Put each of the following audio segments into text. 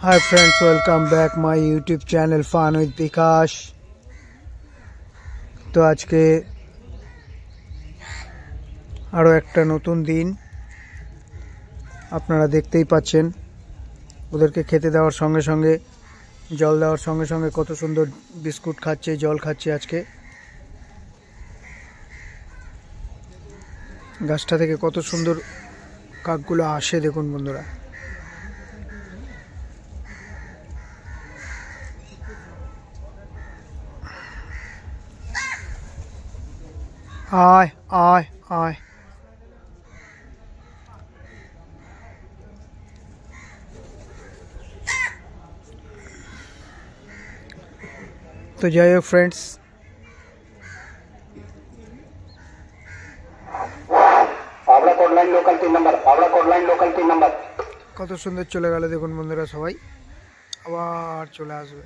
Hi friends, welcome back my YouTube channel Fun with Bikash। তো আজকে আরো একটা নতুন দিন আপনারা দেখতেই পাচ্ছেন। ওদেরকে খেতে দেওয়ার সঙ্গে সঙ্গে জল দেওয়ার সঙ্গে সঙ্গে কত সুন্দর বিস্কুট খাচ্ছে, জল খাচ্ছে। আজকে গাছটা থেকে কত সুন্দর কাকগুলো আসে দেখুন বন্ধুরা। आय आय आय तो जय हो friends, Howrah code line local 3 number, Howrah code line local 3 number. কত সুন্দর চলে গেল দেখুন বন্ধুরা। সবাই আবার চলে আসবে।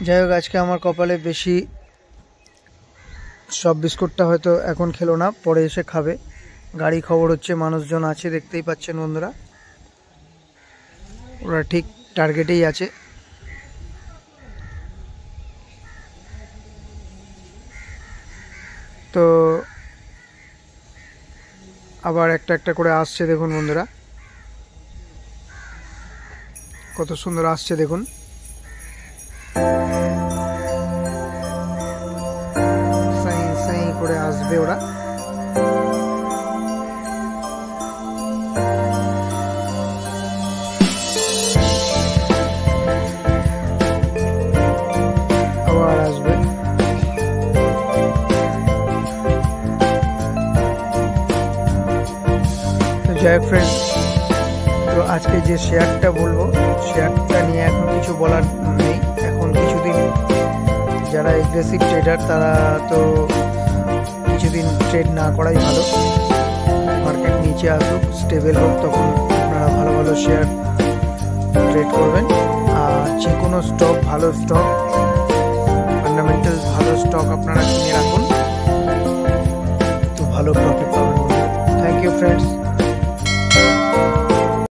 যাই হোক, আজকে আমার কপালে বেশি সব বিস্কুটটা হয়তো এখন খেলো না, পরে এসে খাবে। গাড়ি খবর হচ্ছে, মানুষজন আছে দেখতেই পাচ্ছেন বন্ধুরা। ওরা ঠিক টার্গেটেই আছে। তো আবার একটা একটা করে আসছে দেখুন বন্ধুরা, কত সুন্দর আসছে দেখুন। করে আসবে ওরা। আবার আসবে। তো যাই হোক ফ্রেন্ডস, তো আজকে যে শেয়ারটা বলবো, শেয়ারটা নিয়ে এখন কিছু বলার নেই। এখন কিছুদিন যারা এগ্রেসিভ ট্রেডার তারা তো কিছুদিন ট্রেড না করাই ভালো। মার্কেট নিচে আসুক, স্টেবল হোক, তখন আপনারা ভালো ভালো শেয়ার ট্রেড করবেন। আর যে কোনো স্টক, ভালো স্টক, ফান্ডামেন্টাল ভালো স্টক আপনারা কিনে রাখুন, তো ভালো প্রফিট পাবেন। Thank you friends.